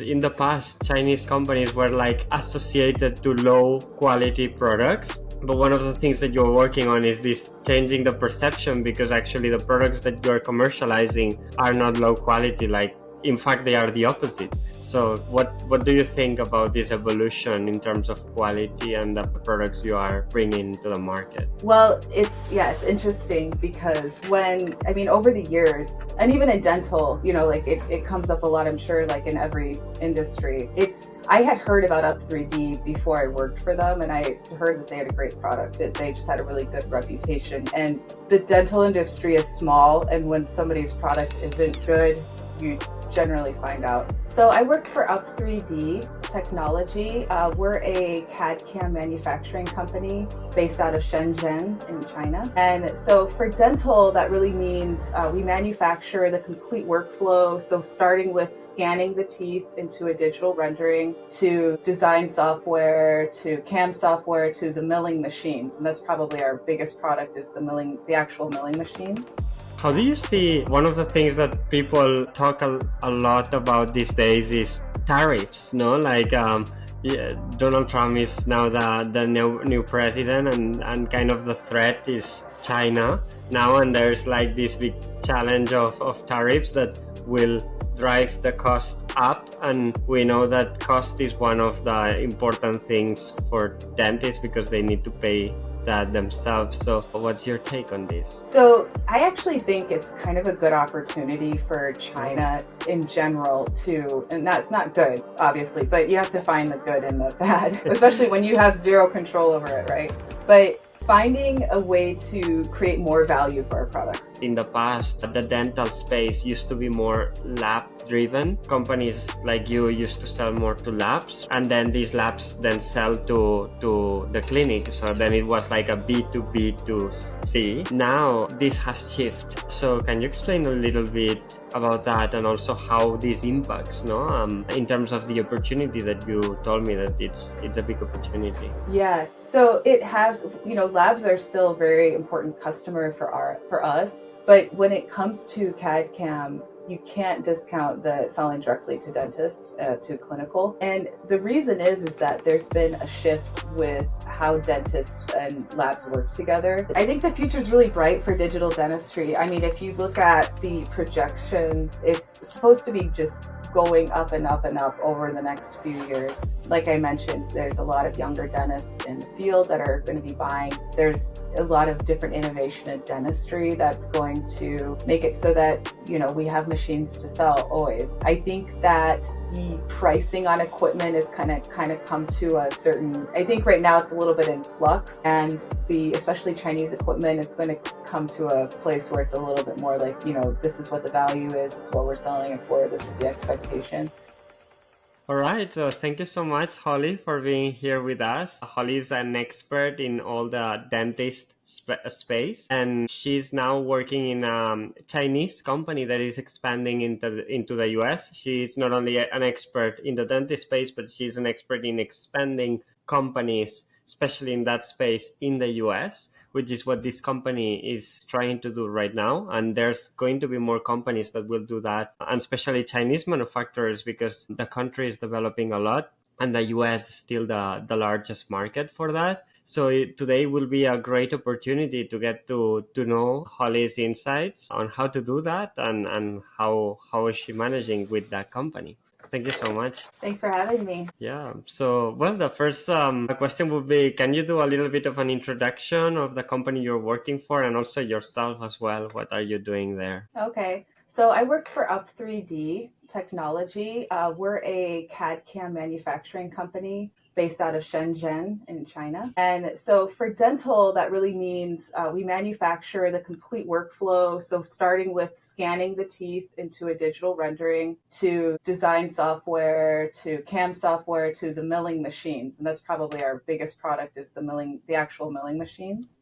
In the past, Chinese companies were like associated to low quality products. But one of the things that you're working on is this changing the perception, because actually the products that you're commercializing are not low quality. Like, in fact, they are the opposite. So what do you think about this evolution in terms of quality and the products you are bringing to the market? Well, it's interesting because over the years, and even in dental, like it comes up a lot, I'm sure, like in every industry. I had heard about UP3D before I worked for them, and I heard that they had a great product. They just had a really good reputation. And the dental industry is small, and when somebody's product isn't good, you generally find out. So I work for UP3D Technology. We're a CAD/CAM manufacturing company based out of Shenzhen in China. And so for dental, that really means we manufacture the complete workflow. So starting with scanning the teeth into a digital rendering, to design software, to CAM software, to the milling machines. And that's probably our biggest product, is the actual milling machines. How do you see, one of the things that people talk a lot about these days is tariffs, no? Like Donald Trump is now the new president, and kind of the threat is China now, and there's like this big challenge of tariffs that will drive the cost up, and we know that cost is one of the important things for dentists because they need to pay that themselves. So what's your take on this? So I actually think it's kind of a good opportunity for China in general too, and that's not good, obviously, but you have to find the good in the bad, especially when you have zero control over it, right? But finding a way to create more value for our products. In the past, the dental space used to be more lab driven. Companies like you used to sell more to labs, and then these labs then sell to the clinic. So then it was like a B2B2C. Now this has shifted. So can you explain a little bit about that, and also how this impacts, in terms of the opportunity that you told me that it's a big opportunity? Yeah, so it has, labs are still a very important customer for us, but when it comes to CAD CAM, you can't discount the selling directly to dentists, to clinical. And the reason is that there's been a shift with how dentists and labs work together. I think the future is really bright for digital dentistry. I mean, if you look at the projections, it's supposed to be just going up and up and up over the next few years. Like I mentioned, there's a lot of younger dentists in the field that are going to be buying. There's a lot of different innovation in dentistry that's going to make it so that, we have machines to sell always. I think that the pricing on equipment is kind of come to a certain, I think right now it's a little bit in flux, and especially Chinese equipment, it's going to come to a place where it's a little bit more like, this is what the value is, this is what we're selling it for, this is the expectation. All right, so thank you so much, Holly, for being here with us. Holly is an expert in all the dentist space, and she's now working in a Chinese company that is expanding into the US. She's not only an expert in the dentist space, but she's an expert in expanding companies, especially in that space in the US, which is what this company is trying to do right now. And there's going to be more companies that will do that, and especially Chinese manufacturers, because the country is developing a lot and the US is still the largest market for that. So today will be a great opportunity to get to know Holly's insights on how to do that, and how is she managing with that company. Thank you so much. Thanks for having me. Yeah. So, well, the first question would be, can you do a little bit of an introduction of the company you're working for, and also yourself as well? What are you doing there? Okay. So I work for UP3D Technology. We're a CAD/CAM manufacturing company based out of Shenzhen in China. And so for dental, that really means we manufacture the complete workflow. So starting with scanning the teeth into a digital rendering, to design software, to CAM software, to the milling machines. And that's probably our biggest product, is the actual milling machines.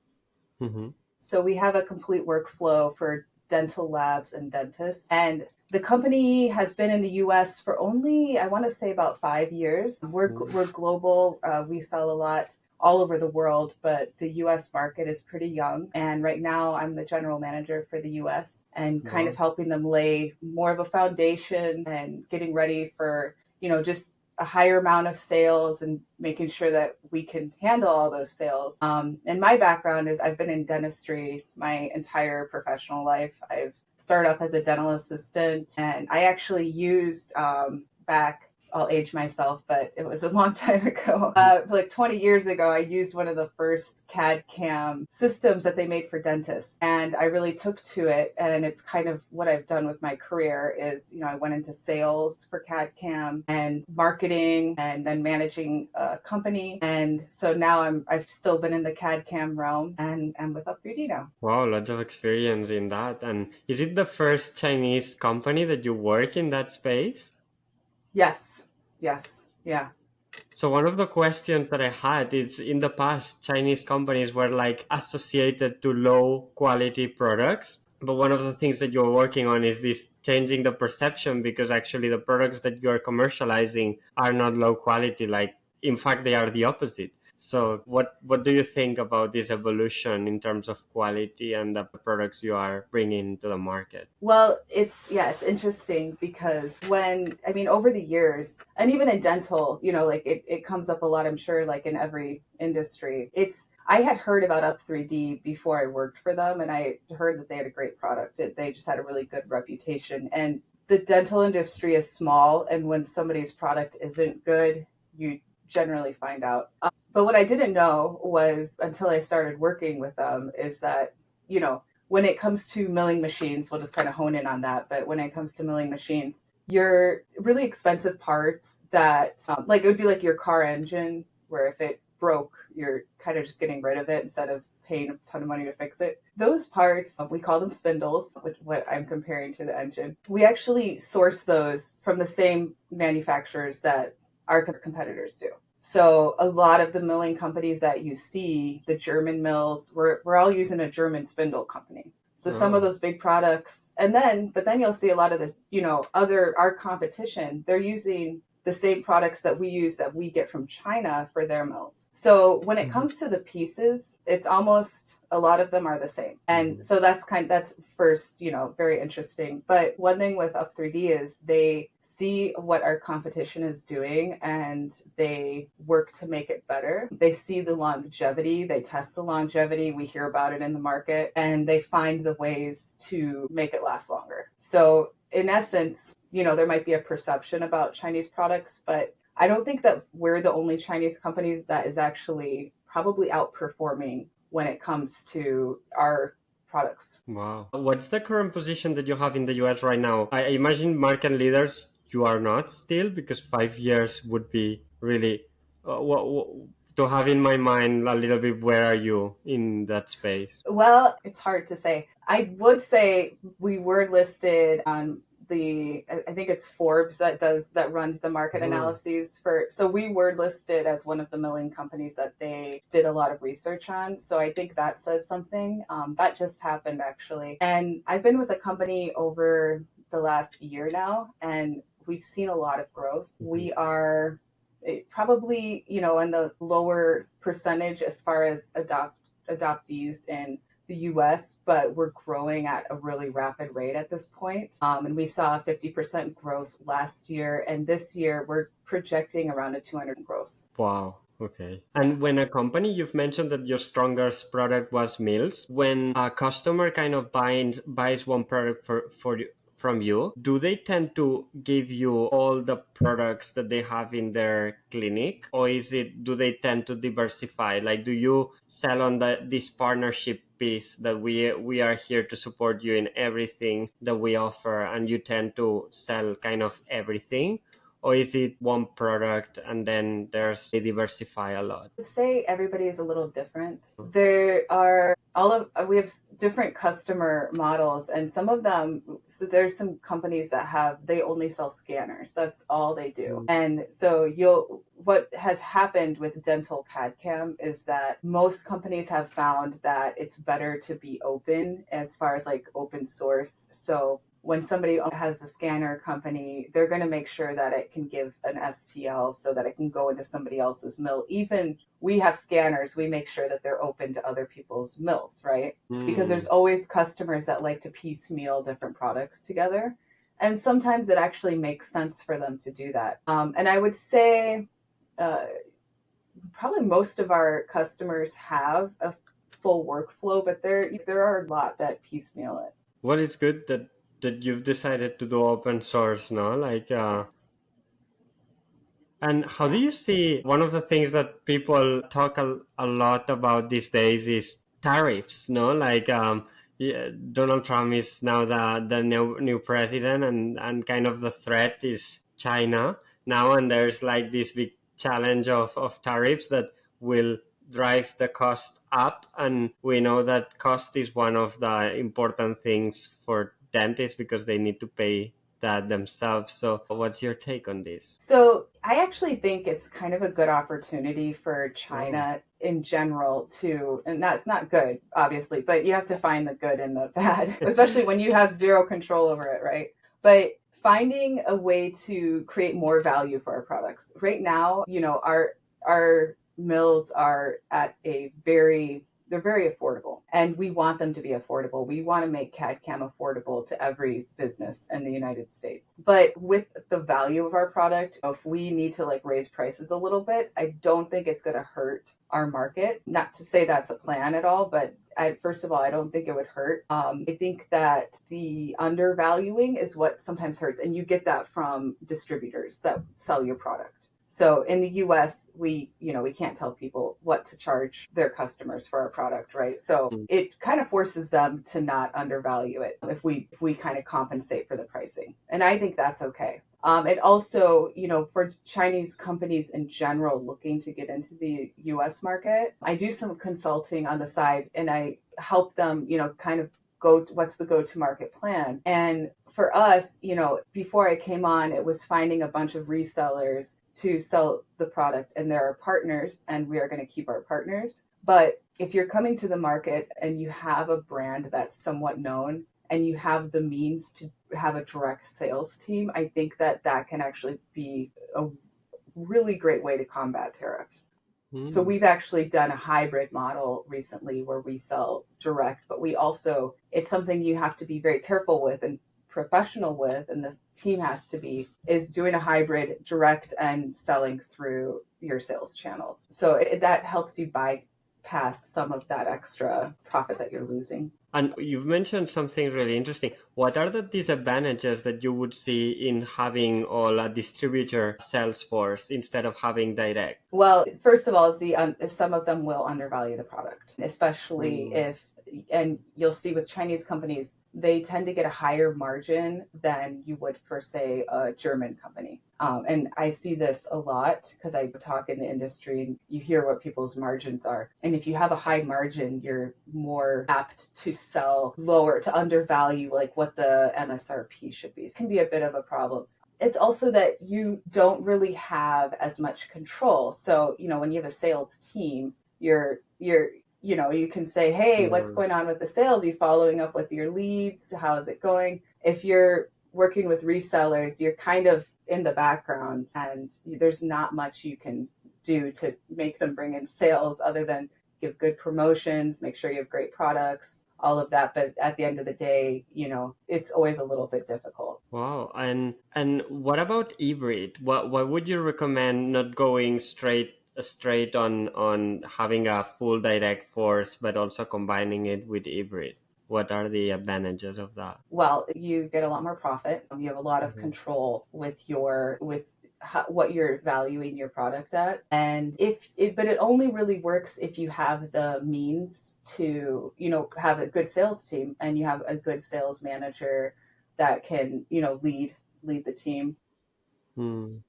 Mm-hmm. So we have a complete workflow for dental labs and dentists. And the company has been in the US for only, I want to say, about 5 years. We're global. We sell a lot all over the world, but the US market is pretty young. And right now I'm the general manager for the US, and kind of helping them lay more of a foundation and getting ready for, just a higher amount of sales and making sure that we can handle all those sales. And my background is I've been in dentistry my entire professional life. I've started off as a dental assistant, and I actually used back, I'll age myself, but it was a long time ago. Like 20 years ago, I used one of the first CAD CAM systems that they made for dentists. And I really took to it. And it's kind of what I've done with my career is, I went into sales for CAD CAM and marketing and then managing a company. And so now I've still been in the CAD CAM realm and I'm with UP3D now. Wow, lots of experience in that. And is it the first Chinese company that you work in that space? Yes. Yes. Yeah. So one of the questions that I had is in the past, Chinese companies were like associated to low quality products. But one of the things that you're working on is this changing the perception because actually the products that you're commercializing are not low quality. Like, in fact, they are the opposite. So what do you think about this evolution in terms of quality and the products you are bringing to the market? Well, it's interesting because over the years, and even in dental, like it comes up a lot, I'm sure, like in every industry. I had heard about UP3D before I worked for them, and I heard that they had a great product. They just had a really good reputation. And the dental industry is small, and when somebody's product isn't good, you generally find out. But what I didn't know was until I started working with them is that, when it comes to milling machines, we'll just kind of hone in on that. But when it comes to milling machines, your really expensive parts that, like it would be like your car engine, where if it broke, you're kind of just getting rid of it instead of paying a ton of money to fix it. Those parts, we call them spindles, which what I'm comparing to the engine. We actually source those from the same manufacturers that our competitors do. So a lot of the milling companies that you see, the German mills, we're all using a German spindle company. So some of those big products, but then you'll see a lot of the, our competition, they're using the same products that we use that we get from China for their mills. So when it comes to the pieces, it's almost a lot of them are the same. And so that's first, very interesting. But one thing with UP3D is they see what our competition is doing and they work to make it better. They see the longevity, they test the longevity, we hear about it in the market, and they find the ways to make it last longer. So in essence, there might be a perception about Chinese products, but I don't think that we're the only Chinese companies that is actually probably outperforming when it comes to our products. Wow. What's the current position that you have in the US right now? I imagine market leaders you are not still because 5 years would be really to have in my mind a little bit where are you in that space? Well, it's hard to say. I would say we were listed on I think it's Forbes that runs the market analyses so we were listed as one of the milling companies that they did a lot of research on. So I think that says something. That just happened actually. And I've been with the company over the last year now, and we've seen a lot of growth. We are probably, in the lower percentage as far as adoptees in the US, but we're growing at a really rapid rate at this point. And we saw a 50% growth last year. And this year, we're projecting around a 200% growth. Wow. Okay. And when a company, you've mentioned that your strongest product was mills. When a customer kind of buys one product for you, from you, do they tend to give you all the products that they have in their clinic, or do they tend to diversify? Like, do you sell on this partnership piece that we are here to support you in everything that we offer, and you tend to sell kind of everything? Or is it one product and then they diversify a lot? I would say everybody is a little different. We have different customer models, and some of them, so there's some companies that they only sell scanners. That's all they do. And so what has happened with dental CAD CAM is that most companies have found that it's better to be open as far as like open source. So when somebody has a scanner company, they're going to make sure that it can give an STL so that it can go into somebody else's mill. Even we have scanners, we make sure that they're open to other people's mills, right? Because there's always customers that like to piecemeal different products together. And sometimes it actually makes sense for them to do that. And I would say uh, probably most of our customers have a full workflow, but there are a lot that piecemeal it. Well, it's good that you've decided to do open source, no? Yes. And how do Yeah. you see one of the things that people talk a lot about these days is tariffs, no? Yeah, Donald Trump is now the new president, and kind of the threat is China now, and there's like this big challenge of tariffs that will drive the cost up, and we know that cost is one of the important things for dentists because they need to pay that themselves. So what's your take on this? So I actually think it's kind of a good opportunity for Oh. China in general to, and that's not good, obviously, but you have to find the good in the bad, especially when you have zero control over it, right? But finding a way to create more value for our products. Right now, our mills are at a very they're very affordable, and we want them to be affordable. We want to make CAD CAM affordable to every business in the United States. But with the value of our product, if we need to like raise prices a little bit, I don't think it's going to hurt our market. Not to say that's a plan at all, but first of all, I don't think it would hurt. I think that the undervaluing is what sometimes hurts, and you get that from distributors that sell your product. So in the US, we can't tell people what to charge their customers for our product, right? So Mm. it kind of forces them to not undervalue it if we kind of compensate for the pricing. And I think that's okay. It also, for Chinese companies in general looking to get into the US market, I do some consulting on the side and I help them, kind of what's the go to market plan. And for us, before I came on, it was finding a bunch of resellers to sell the product, and there are partners, and we are going to keep our partners. But if you're coming to the market and you have a brand that's somewhat known and you have the means to have a direct sales team, I think that can actually be a really great way to combat tariffs. So Mm. we've actually done a hybrid model recently where we sell direct, but it's something you have to be very careful with and professional with, and the team has to be, is doing a hybrid direct and selling through your sales channels. So that helps you bypass some of that extra profit that you're losing. And you've mentioned something really interesting. What are the disadvantages that you would see in having all a distributor sales force instead of having direct? Well, first of all, some of them will undervalue the product, especially Mm. if, and you'll see with Chinese companies, they tend to get a higher margin than you would for, say, a German company. And I see this a lot because I talk in the industry and you hear what people's margins are. And if you have a high margin, you're more apt to sell lower, to undervalue like what the MSRP should be. It can be a bit of a problem. It's also that you don't really have as much control. So, when you have a sales team, you can say, hey, what's Mm. going on with the sales? Are you following up with your leads? How is it going? If you're working with resellers, you're kind of in the background and there's not much you can do to make them bring in sales other than give good promotions, make sure you have great products, all of that. But at the end of the day, it's always a little bit difficult. Wow. And what about hybrid? What would you recommend not going straight on having a full direct force, but also combining it with hybrid? What are the advantages of that? Well, you get a lot more profit. You have a lot of Mhm. control with what you're valuing your product at. And but it only really works if you have the means to, have a good sales team and you have a good sales manager that can, lead the team. Mm.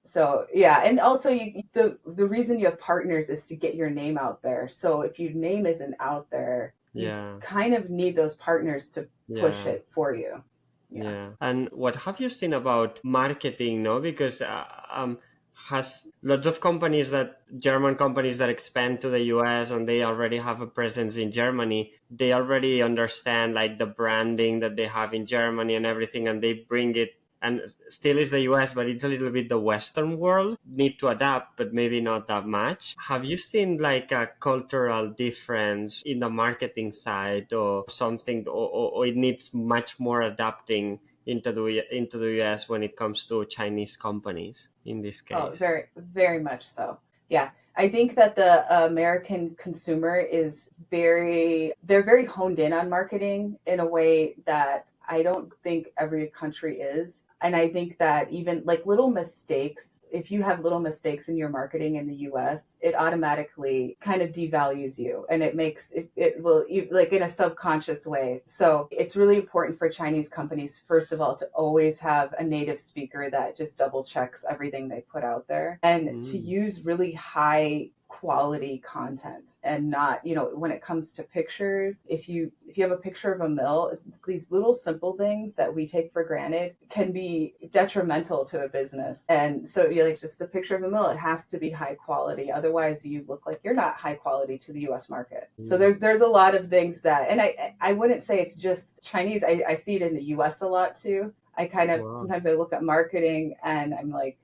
So yeah, and also the reason you have partners is to get your name out there. So if your name isn't out there, you Yeah. kind of need those partners to push Yeah. it for you. Yeah. Yeah. And what have you seen about marketing, no? Because has lots of companies that German companies that expand to the US and they already have a presence in Germany, they already understand like the branding that they have in Germany and everything, and they bring it, and still is the US, but it's a little bit the Western world. Need to adapt, but maybe not that much. Have you seen like a cultural difference in the marketing side or something, or it needs much more adapting into the US when it comes to Chinese companies in this Oh, case. very, very much so. Yeah. I think that the American consumer they're very honed in on marketing in a way that I don't think every country is. And I think that even like little mistakes, if you have little mistakes in your marketing in the US, it automatically kind of devalues you and it will like in a subconscious way. So it's really important for Chinese companies, first of all, to always have a native speaker that just double checks everything they put out there and to Mm. use really high quality content and not, when it comes to pictures, if you have a picture of a mill, these little simple things that we take for granted can be detrimental to a business. And so you're like, just a picture of a mill, it has to be high quality, otherwise you look like you're not high quality to the US market. So Mm. there's a lot of things that, and I wouldn't say it's just Chinese. I see it in the US a lot too. I kind of Wow. sometimes I look at marketing and I'm like,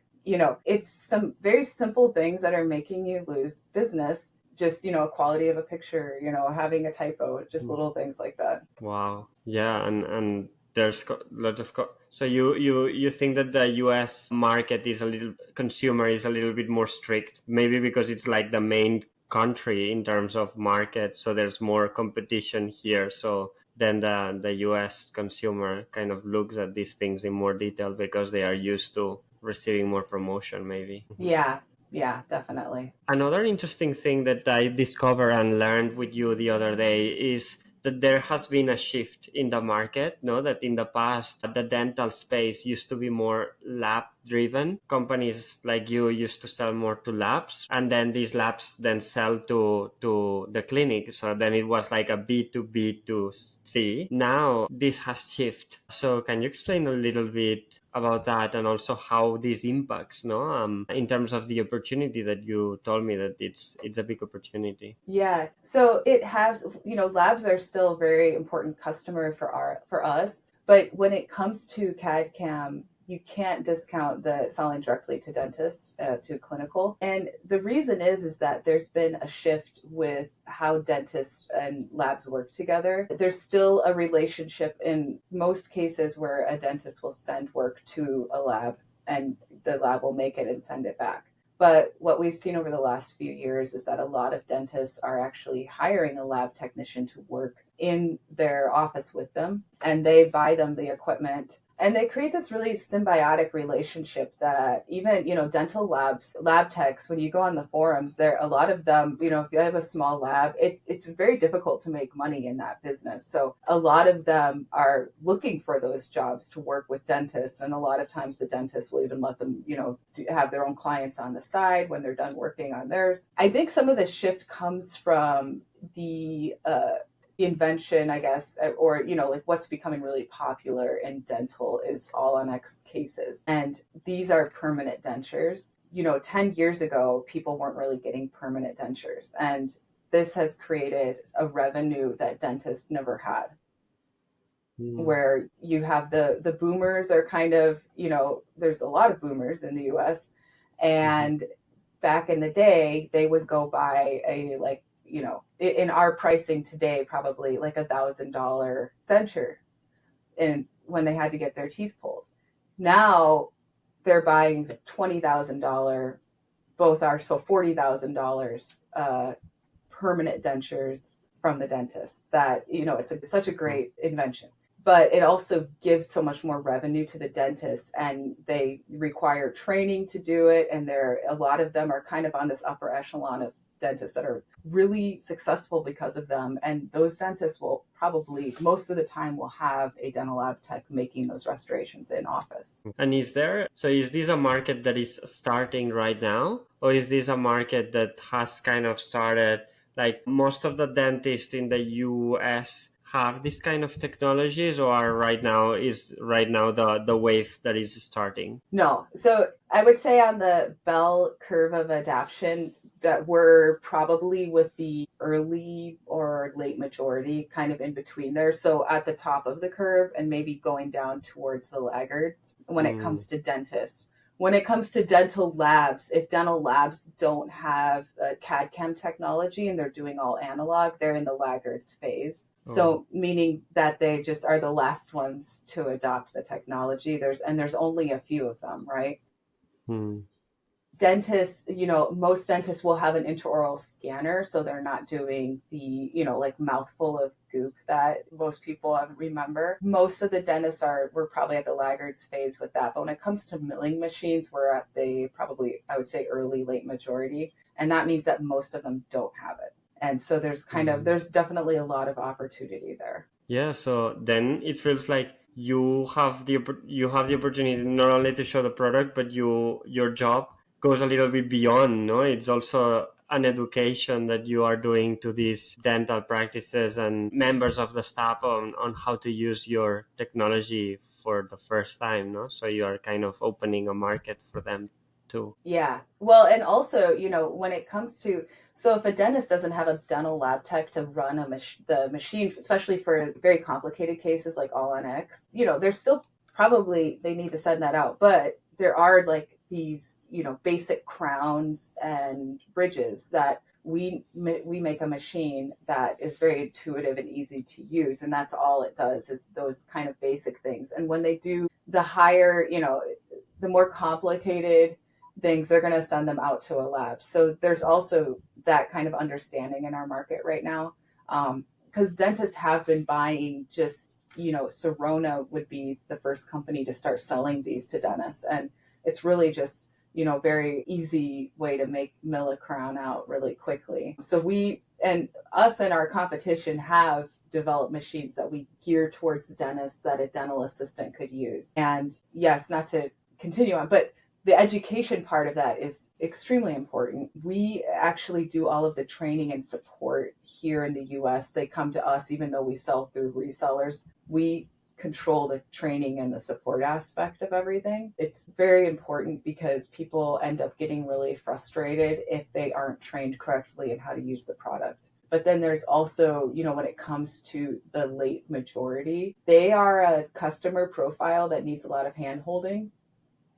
it's some very simple things that are making you lose business. Just, quality of a picture, having a typo, just Mm. little things like that. Wow. Yeah, and there's lots of so you think that the US market is a little consumer is a little bit more strict, maybe because it's like the main country in terms of market, so there's more competition here. So then the US consumer kind of looks at these things in more detail because they are used to receiving more promotion, maybe. Yeah, yeah, definitely. Another interesting thing that I discovered and learned with you the other day is that there has been a shift in the market. No, that in the past the dental space used to be more lab driven. Companies like you used to sell more to labs, and then these labs then sell to the clinic. So then it was like a B2B2C. Now this has shifted. So can you explain a little bit about that, and also how this impacts, no, in terms of the opportunity that you told me that it's a big opportunity. Yeah. So it has, labs are still a very important customer for us, but when it comes to CAD CAM, you can't discount the selling directly to dentists, to clinical. And the reason is that there's been a shift with how dentists and labs work together. There's still a relationship in most cases where a dentist will send work to a lab and the lab will make it and send it back. But what we've seen over the last few years is that a lot of dentists are actually hiring a lab technician to work in their office with them, and they buy them the equipment. And they create this really symbiotic relationship that even, dental labs, lab techs, when you go on the forums, there a lot of them, if you have a small lab, it's very difficult to make money in that business. So a lot of them are looking for those jobs to work with dentists. And a lot of times the dentists will even let them, have their own clients on the side when they're done working on theirs. I think some of the shift comes from the invention, I guess, or, like what's becoming really popular in dental is all on X cases. And these are permanent dentures. 10 years ago, people weren't really getting permanent dentures. And this has created a revenue that dentists never had, Mm. where you have the boomers are kind of, there's a lot of boomers in the US. Mhm. And back in the day, they would go buy a, like, in our pricing today, probably like $1,000 denture, and when they had to get their teeth pulled. Now they're buying $20,000, both are so $40,000 permanent dentures from the dentist. That, such a great invention. But it also gives so much more revenue to the dentist, and they require training to do it. And a lot of them are kind of on this upper echelon of dentists that are really successful because of them. And those dentists will probably most of the time will have a dental lab tech making those restorations in office. And is this a market that is starting right now, or is this a market that has kind of started, like most of the dentists in the US have this kind of technologies, or right now the wave that is starting? No. So I would say on the bell curve of adoption that we're probably with the early or late majority, kind of in between there. So at the top of the curve and maybe going down towards the laggards when it Mm. comes to dentists. When it comes to dental labs, if dental labs don't have CAD CAM technology and they're doing all analog, they're in the laggards phase. Oh. So meaning that they just are the last ones to adopt the technology. There's only a few of them, right? Hmm. Dentists, most dentists will have an intraoral scanner, so they're not doing the, like mouthful of goop that most people remember. Most of the dentists we're probably at the laggards phase with that. But when it comes to milling machines, we're at the probably, I would say, early, late majority. And that means that most of them don't have it. And so Hmm. there's definitely a lot of opportunity there. Yeah, so then it feels like you have the opportunity not only to show the product, but your job goes a little bit beyond, no? It's also an education that you are doing to these dental practices and members of the staff on how to use your technology for the first time, no? So you are kind of opening a market for them too. Yeah. Well, and also, when it comes to, so if a dentist doesn't have a dental lab tech to run the machine, especially for very complicated cases like all on X, there's still probably, they need to send that out. But there are like these, basic crowns and bridges that we make a machine that is very intuitive and easy to use. And that's all it does is those kind of basic things. And when they do the higher, the more complicated things, they're going to send them out to a lab. So there's also that kind of understanding in our market right now. Because dentists have been buying just, Sorona would be the first company to start selling these to dentists. And it's really just, very easy way to mill a crown out really quickly. So and us and our competition have developed machines that we gear towards dentists that a dental assistant could use. And yes, not to continue on, but the education part of that is extremely important. We actually do all of the training and support here in the US. They come to us even though we sell through resellers. We control the training and the support aspect of everything. It's very important because people end up getting really frustrated if they aren't trained correctly in how to use the product. But then there's also, when it comes to the late majority, they are a customer profile that needs a lot of hand holding.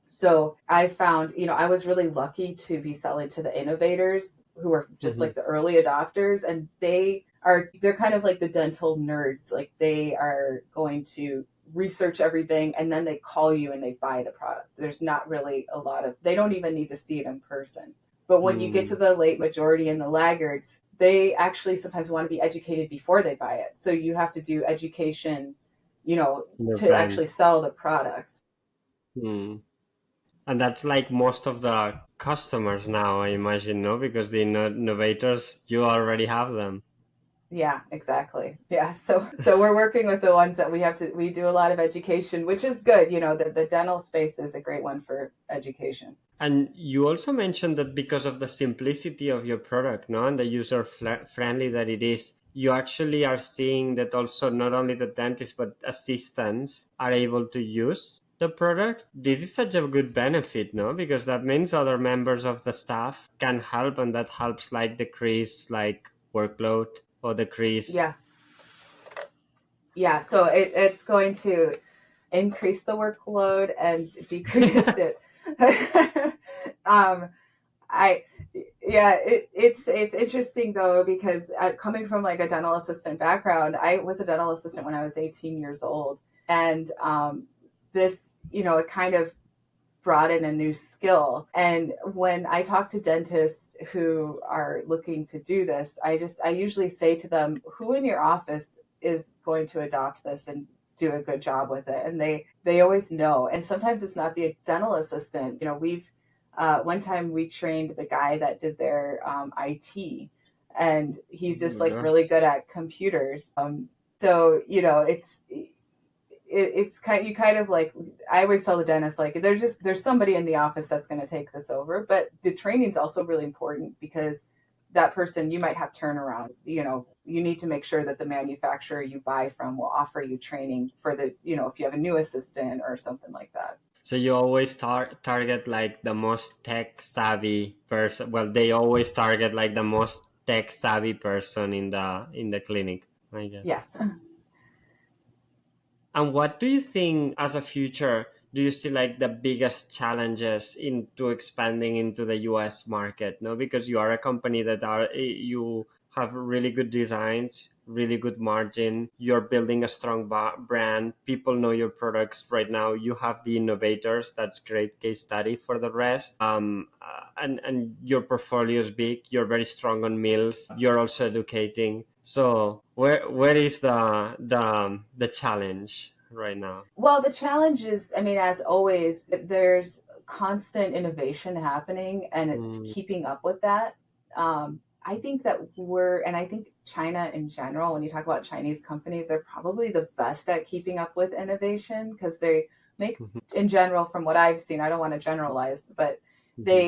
So I found, I was really lucky to be selling to the innovators who are just Hmm. like the early adopters, and they're kind of like the dental nerds. Like they are going to research everything and then they call you and they buy the product. There's not really they don't even need to see it in person. But when you get to Hmm. the late majority and the laggards, they actually sometimes want to be educated before they buy it. So you have to do education, In to advance. actually sell the product. Hmm. And that's like most of the customers now, I imagine, no? Because the innovators, you already have them. Yeah, exactly. Yeah. So we're working with the ones that we do a lot of education, which is good. The dental space is a great one for education. And you also mentioned that because of the simplicity of your product, no, and the user friendly that it is, you actually are seeing that also not only the dentists but assistants are able to use the product. This is such a good benefit, no? Because that means other members of the staff can help, and that helps like decrease like workload or decrease. Yeah. Yeah. So it's going to increase the workload and decrease it. um, I yeah, it's interesting though because coming from like a dental assistant background, I was a dental assistant when I was 18 years old, and this it kind of brought in a new skill. And when I talk to dentists who are looking to do this, I usually say to them, who in your office is going to adopt this and do a good job with it? And they always know. And sometimes it's not the dental assistant. We've one time we trained the guy that did their IT, and he's just like Yeah. really good at computers. So it's kind you kind of like, I always tell the dentist, like there's somebody in the office that's going to take this over, but the training's also really important because that person, you might have turnaround. You need to make sure that the manufacturer you buy from will offer you training for if you have a new assistant or something like that. So you always target like the most tech savvy person. Well, they always target like the most tech savvy person in the clinic, I guess. Yes. And what do you think as a future? do you see like the biggest challenges into expanding into the US market? No, because you are a company that are you have really good designs, really good margin. You're building a strong brand. People know your products right now. You have the innovators. That's great case study for the rest. And your portfolio is big. You're very strong on meals. You're also educating. So where is the challenge right now? Well, the challenge is, I mean, as always, there's constant innovation happening and Mm, keeping up with that. I think that and I think China in general, when you talk about Chinese companies, they're probably the best at keeping up with innovation because they make, mhm, in general, from what I've seen, I don't want to generalize, but mhm. they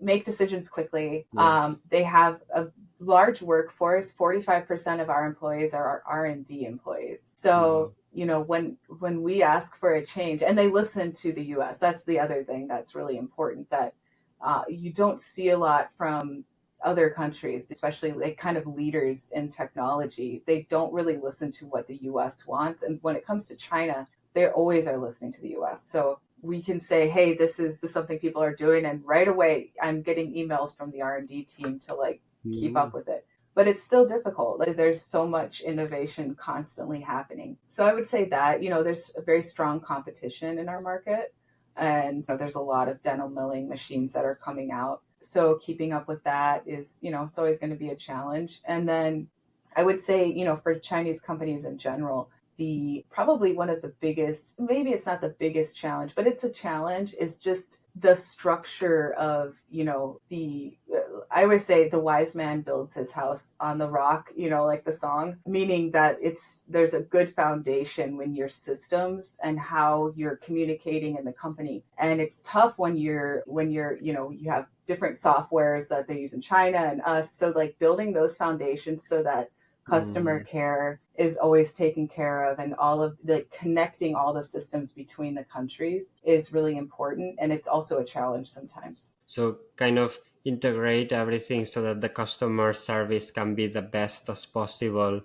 make decisions quickly. Yes. They have a large workforce. 45% of our employees are our R&D employees. Mm, So, when we ask for a change, and they listen to the US, that's the other thing that's really important, that you don't see a lot from other countries, especially like kind of leaders in technology. They don't really listen to what the US wants. And when it comes to China, they always are listening to the US. So we can say, hey, this is something people are doing, and right away I'm getting emails from the R&D team to like keep mm, up with it. But it's still difficult. Like, there's so much innovation constantly happening. So I would say that, there's a very strong competition in our market, and there's a lot of dental milling machines that are coming out. So keeping up with that is, it's always going to be a challenge. And then I would say, for Chinese companies in general, the probably one of the biggest, maybe it's not the biggest challenge, but it's a challenge, is just the structure of, the I always say the wise man builds his house on the rock, like the song, meaning that there's a good foundation when your systems and how you're communicating in the company. And it's tough when you have different softwares that they use in China and us. So like building those foundations so that customer mm. care is always taken care of, and all of the connecting all the systems between the countries is really important, and it's also a challenge sometimes. So kind of integrate everything so that the customer service can be the best as possible.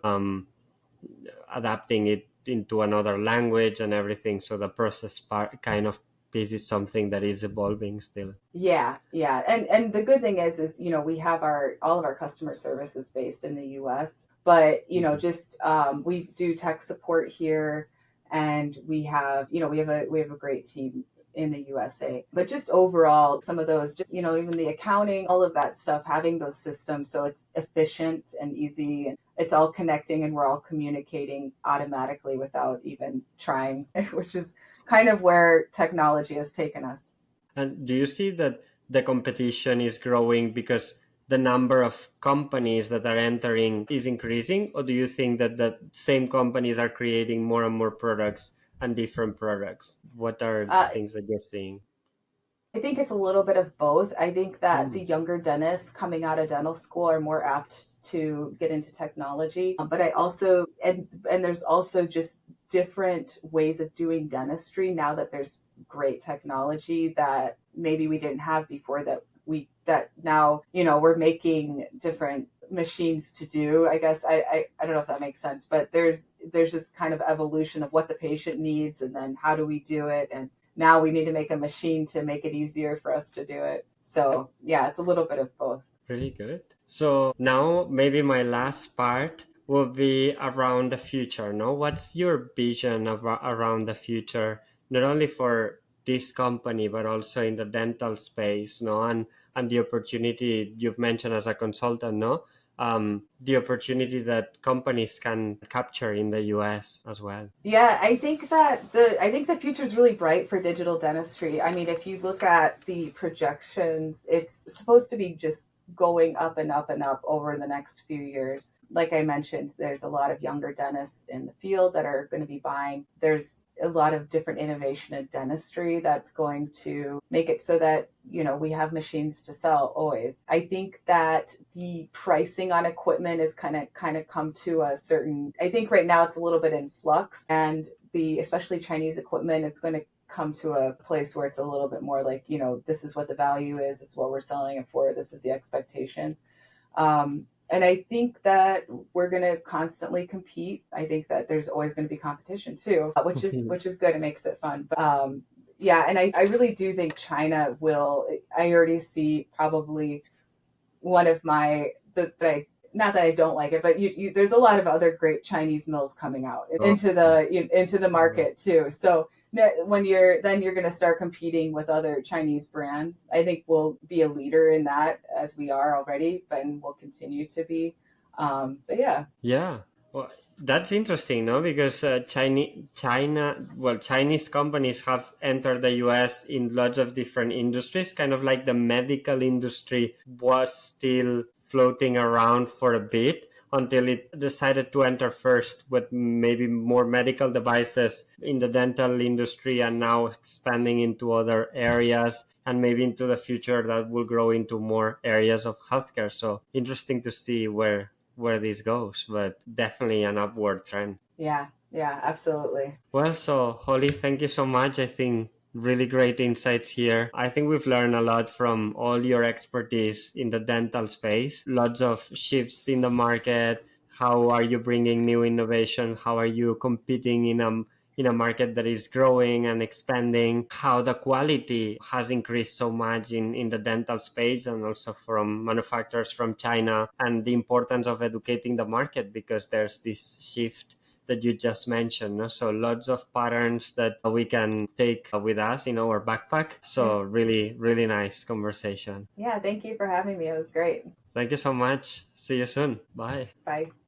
Adapting it into another language and everything. So the process part kind of piece is something that is evolving still. Yeah, yeah. And the good thing is, we have our all of our customer services based in the US, but Mhm. just we do tech support here, and we have a great team in the USA. But just overall, some of those, just even the accounting, all of that stuff, having those systems so it's efficient and easy, and it's all connecting, and we're all communicating automatically without even trying, which is kind of where technology has taken us. And do you see that the competition is growing because the number of companies that are entering is increasing, or do you think that the same companies are creating more and more products and different products? What are the Uh, things that you're seeing? I think it's a little bit of both. I think that the Mm, younger dentists coming out of dental school are more apt to get into technology. But I also, and there's also just different ways of doing dentistry now that there's great technology that maybe we didn't have before, that now, we're making different machines to do. I guess I don't know if that makes sense, but there's this kind of evolution of what the patient needs, and then how do we do it, and now we need to make a machine to make it easier for us to do it. So yeah, it's a little bit of both. really good. So now maybe my last part will be around the future. No, what's your vision of around the future, not only for this company but also in the dental space, no, and the opportunity you've mentioned as a consultant, no, the opportunity that companies can capture in the US as well. Yeah, I think the future is really bright for digital dentistry. I mean, if you look at the projections, it's supposed to be just going up and up and up over the next few years. Like I mentioned, there's a lot of younger dentists in the field that are going to be buying. There's a lot of different innovation in dentistry that's going to make it so that, we have machines to sell always. I think that the pricing on equipment is kind of come to a certain, I think right now it's a little bit in flux, and the especially Chinese equipment, it's going to come to a place where it's a little bit more like, this is what the value is, this is what we're selling it for, this is the expectation. And I think that we're going to constantly compete. I think that there's always going to be competition too, which is good. It makes it fun. But yeah, and I really do think China will. I already see probably one of my that I not that I don't like it, but there's a lot of other great Chinese mills coming out Oh, into the yeah. market too. So when you're going to start competing with other Chinese brands, I think we'll be a leader in that as we are already, but and we'll continue to be. But yeah, Yeah, well, that's interesting, no? Because Chinese companies have entered the U.S. in lots of different industries, kind of like the medical industry was still floating around for a bit until it decided to enter first with maybe more medical devices in the dental industry, and now expanding into other areas. And maybe into the future that will grow into more areas of healthcare. So interesting to see where this goes, but definitely an upward trend. yeah, yeah, absolutely. Well, so Holly, thank you so much. I think really great insights here. I think we've learned a lot from all your expertise in the dental space. Lots of shifts in the market. How are you bringing new innovation? How are you competing in a market that is growing and expanding? How the quality has increased so much in the dental space, and also from manufacturers from China, and the importance of educating the market because there's this shift that you just mentioned. No? So lots of patterns that we can take with us in our backpack. Yeah, So really, really nice conversation. yeah. Thank you for having me. It was great. Thank you so much. See you soon. Bye. Bye.